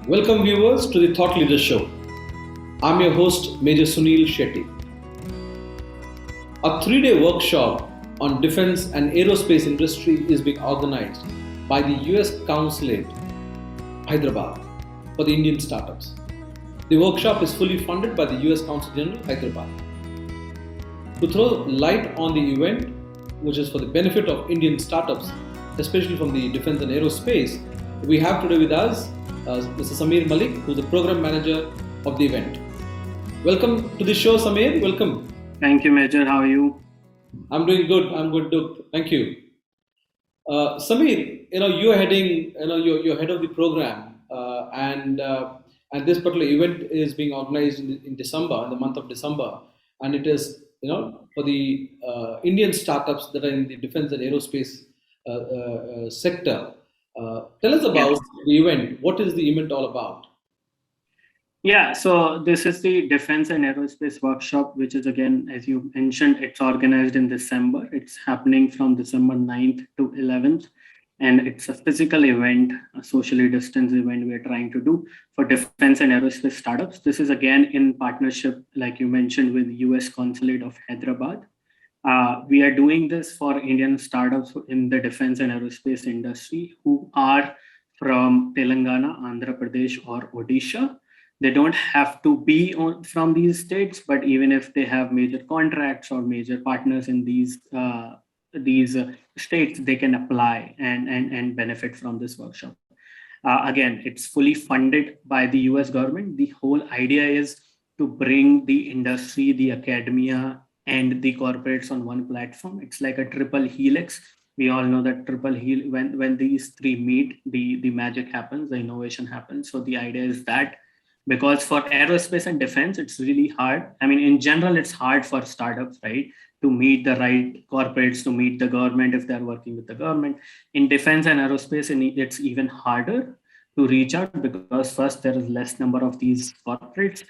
Welcome viewers to the Thought Leader Show. I'm your host Major Sunil Shetty. A 3-day workshop on defense and aerospace industry is being organized by the US Consulate Hyderabad for the Indian startups. The workshop is fully funded by the US Consul General Hyderabad. To throw light on the event, which is for the benefit of Indian startups, especially from the defense and aerospace, we have today with us Mr. Samir Malik, who is the program manager of the event. Welcome to the show, Samir. Welcome. Thank you, Major. How are you? I'm doing good. I'm good. Thank you. Samir, you're heading, you're head of the program, and this particular event is being organized in December, in the month of December, and it is, for the Indian startups that are in the defense and aerospace sector. Tell us about the event. What is the event all about? Yeah, so this is the Defense and Aerospace Workshop, which is, again, as you mentioned, it's organized in December. It's happening from December 9th to 11th. And it's a physical event, a socially distanced event we're trying to do for defense and aerospace startups. This is, again, in partnership, like you mentioned, with US Consulate of Hyderabad. We are doing this for Indian startups in the defense and aerospace industry who are from Telangana, Andhra Pradesh, or Odisha. They don't have to be from these states, but even if they have major contracts or major partners in these states, they can apply and benefit from this workshop. Again, it's fully funded by the US government. The whole idea is to bring the industry, the academia, and the corporates on one platform. It's like a triple helix. We all know that triple helix, when these three meet, the magic happens, the innovation happens. So the idea is that because for aerospace and defense, it's really hard. I mean, in general, it's hard for startups, right, to meet the right corporates, to meet the government if they're working with the government. In defense and aerospace, it's even harder to reach out because first, there is less number of these corporates.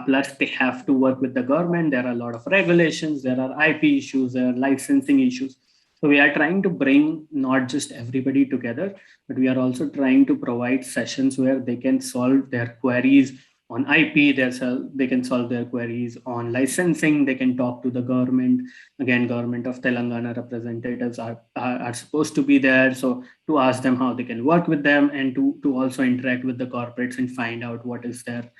Plus, they have to work with the government. There are a lot of regulations. There are IP issues. There are licensing issues. So we are trying to bring not just everybody together, but we are also trying to provide sessions where they can solve their queries on IP. They can solve their queries on licensing. They can talk to the government. Again, government of Telangana representatives are supposed to be there. So to ask them how they can work with them and to also interact with the corporates and find out what is their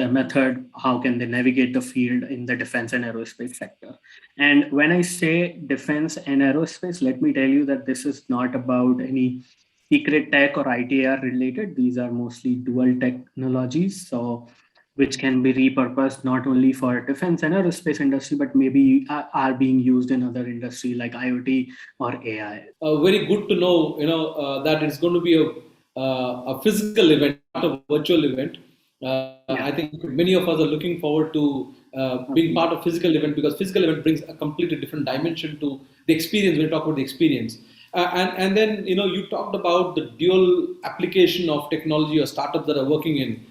method, how can they navigate the field in the defense and aerospace sector. And when I say defense and aerospace, let me tell you that this is not about any secret tech or ITAR related. These are mostly dual technologies, so which can be repurposed not only for defense and aerospace industry, but maybe are being used in other industry like IoT or AI. Very good to know, that it's going to be a physical event, not a virtual event. I think many of us are looking forward to being part of physical event because physical event brings a completely different dimension to the experience when you talk about the experience. And then, you talked about the dual application of technology or startups that are working in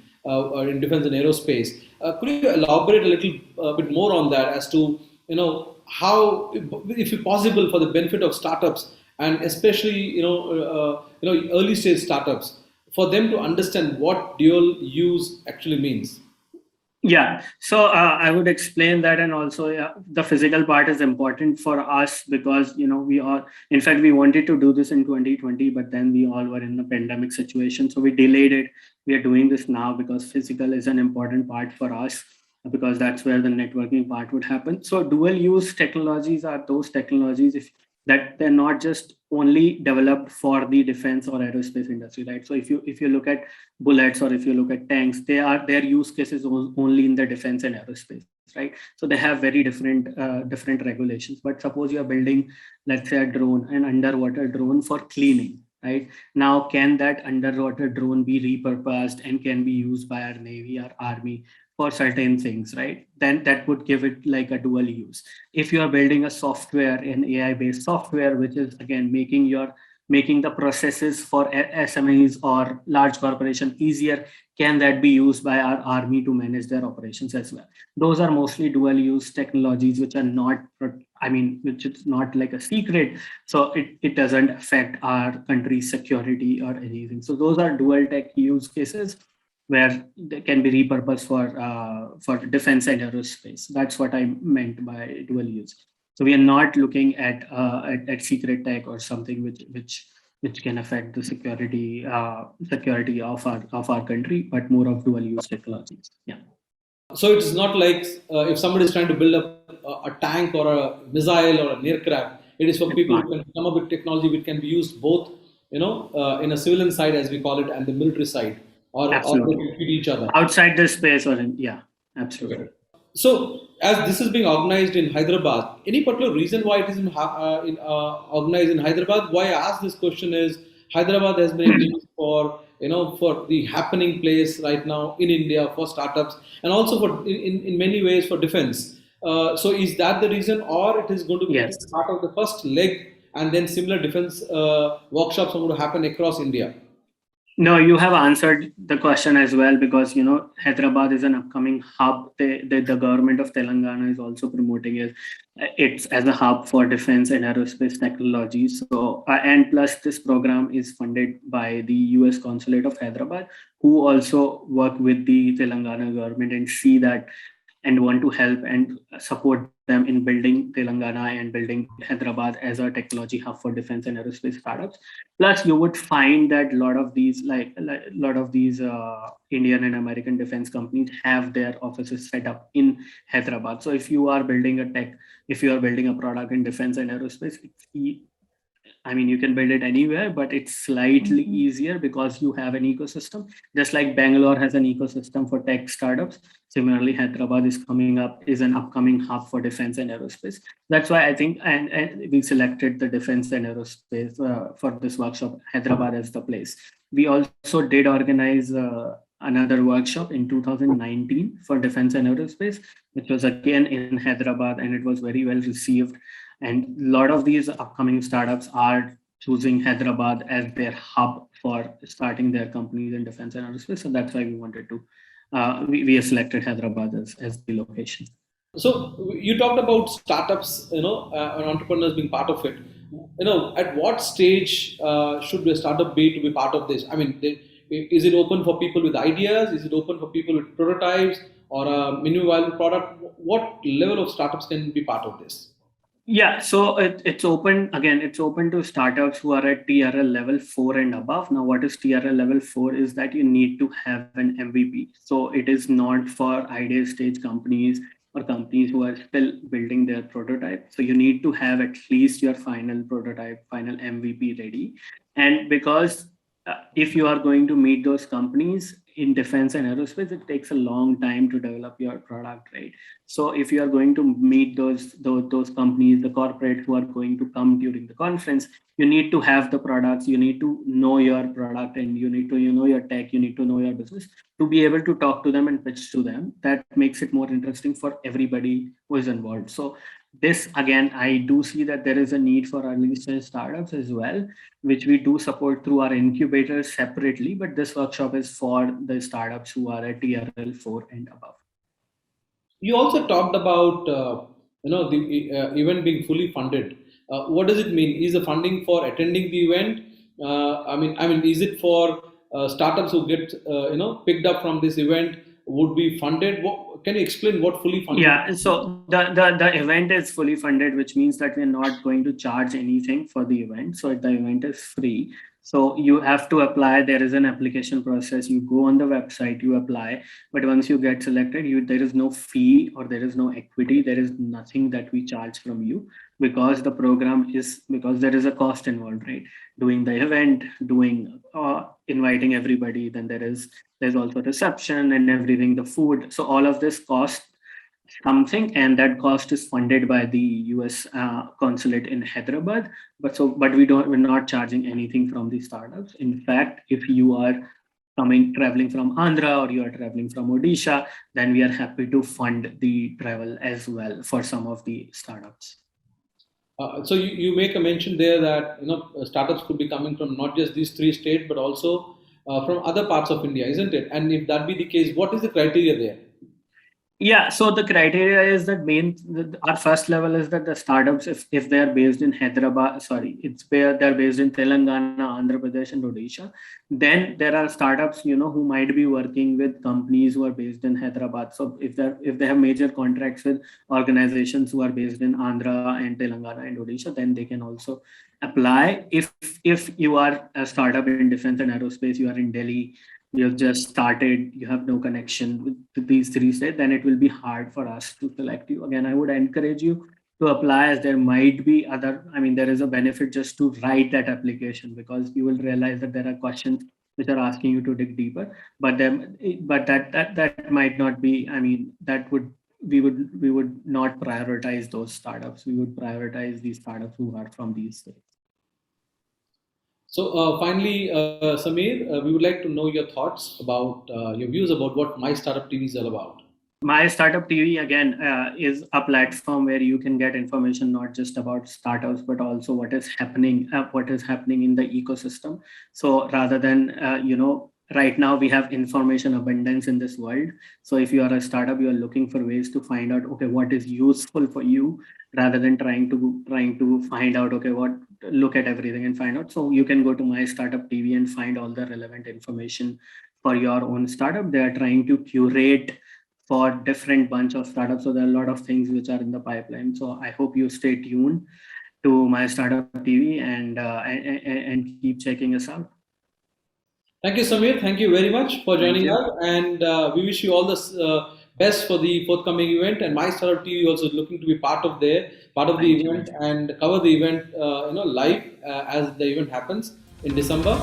defense and aerospace. Could you elaborate a little bit more on that as to, how, if possible, for the benefit of startups and especially, early stage startups, for them to understand what dual use actually means? Yeah, so I would explain that, and also the physical part is important for us because we all, in fact, we wanted to do this in 2020, but then we all were in the pandemic situation, so we delayed it. We are doing this now because physical is an important part for us because that's where the networking part would happen. So dual use technologies are those technologies that they're not just only developed for the defense or aerospace industry, right? So if you look at bullets or if you look at tanks, their use cases only in the defense and aerospace, right? So they have very different regulations. But suppose you are building, let's say, an underwater drone for cleaning, right? Now, can that underwater drone be repurposed and can be used by our Navy or Army for certain things, right? Then that would give it like a dual use. If you are building a software, an AI-based software, which is again making your making the processes for SMEs or large corporation easier, can that be used by our army to manage their operations as well? Those are mostly dual use technologies, which are not, which is not like a secret. So it doesn't affect our country's security or anything. So those are dual tech use cases where they can be repurposed for defense and aerospace. That's what I meant by dual use. So we are not looking at secret tech or something which can affect the security of our country, but more of dual use technologies. Yeah. So it's not like if somebody is trying to build up a tank or a missile or an aircraft, it is for It's people not. who can come up with technology which can be used both, in a civilian side as we call it, and the military side, or they Absolutely. can feed each other. Outside the space yeah, Okay. absolutely. So, as this is being organized in Hyderabad, any particular reason why it is organized in Hyderabad? Why I ask this question is Hyderabad has been used for for the happening place right now in India for startups and also for in many ways for defense. So, is that the reason, or it is going to be Yes. part of the first leg, and then similar defense workshops are going to happen across India? No, you have answered the question as well, because Hyderabad is an upcoming hub. The government of Telangana is also promoting it's as a hub for defense and aerospace technology. So and plus this program is funded by the US Consulate of Hyderabad, who also work with the Telangana government and see that and want to help and support them in building Telangana and building Hyderabad as a technology hub for defense and aerospace startups. Plus, you would find that a lot of these, Indian and American defense companies have their offices set up in Hyderabad. So, if you are building if you are building a product in defense and aerospace, you can build it anywhere, but it's slightly easier because you have an ecosystem. Just like Bangalore has an ecosystem for tech startups, similarly, Hyderabad is an upcoming hub for defense and aerospace. That's why I think, and we selected the defense and aerospace for this workshop, Hyderabad as the place. We also did organize another workshop in 2019 for defense and aerospace, which was again in Hyderabad, and it was very well received. And a lot of these upcoming startups are choosing Hyderabad as their hub for starting their companies in defense and aerospace. So that's why we wanted to, we have selected Hyderabad as the location. So you talked about startups, and entrepreneurs being part of it. At what stage should a startup be to be part of this? I mean, is it open for people with ideas? Is it open for people with prototypes or a minimum viable product? What level of startups can be part of this? Yeah, so it's open again. It's open to startups who are at TRL level 4 and above. Now, what is TRL level 4 is that you need to have an MVP. So it is not for idea stage companies or companies who are still building their prototype. So you need to have at least your final prototype, final MVP ready. And because if you are going to meet those companies in defense and aerospace, it takes a long time to develop your product, right? So if you are going to meet those companies, the corporates who are going to come during the conference, you need to have the products, you need to know your product, and you need to know your tech, you need to know your business to be able to talk to them and pitch to them. That makes it more interesting for everybody who is involved. So this again, I do see that there is a need for early stage startups as well, which we do support through our incubators separately. But this workshop is for the startups who are at TRL 4 and above. You also talked about the event being fully funded. What does it mean? Is the funding for attending the event? Is it for startups who get picked up from this event would be funded? Can you explain what fully funded? Yeah, so the event is fully funded, which means that we're not going to charge anything for the event. So the event is free. So you have to apply. There is an application process. You go on the website, you apply. But once you get selected, there is no fee or there is no equity. There is nothing that we charge from you, because because there is a cost involved, right? Doing the event, inviting everybody. Then there's also reception and everything, the food. So all of this costs something, and that cost is funded by the US consulate in Hyderabad. But we're not charging anything from the startups. In fact, if you are traveling from Andhra or you are traveling from Odisha, then we are happy to fund the travel as well for some of the startups. So you make a mention there that startups could be coming from not just these three states but also from other parts of India, isn't it? And if that be the case, what is the criteria there? Yeah, so the criteria is that our first level is that the startups, if they are based in Hyderabad, sorry, it's where they're based in Telangana, Andhra Pradesh, and Odisha. Then there are startups, who might be working with companies who are based in Hyderabad. So if they have major contracts with organizations who are based in Andhra and Telangana and Odisha, then they can also apply. If you are a startup in defense and aerospace, you are in Delhi, you have just started, you have no connection with these three states, then it will be hard for us to select you. Again, I would encourage you to apply, as there might be there is a benefit just to write that application, because you will realize that there are questions which are asking you to dig deeper. But that might not be, that would we would not prioritize those startups. We would prioritize these startups who are from these states. So finally, Samir, we would like to know your thoughts about your views about what My Startup TV is all about. My Startup TV, again, is a platform where you can get information not just about startups but also what is happening in the ecosystem. So rather than right now we have information abundance in this world. So if you are a startup, you are looking for ways to find out, okay, what is useful for you, rather than trying to find out, okay, what look at everything and find out. So you can go to My Startup TV and find all the relevant information for your own startup. They are trying to curate for different bunch of startups. So there are a lot of things which are in the pipeline. So I hope you stay tuned to My Startup TV and keep checking us out. Thank you, Samir. Thank you very much for joining us, and we wish you all the best for the forthcoming event. And My Startup TV also is looking to be part of the event and cover the event, live as the event happens in December.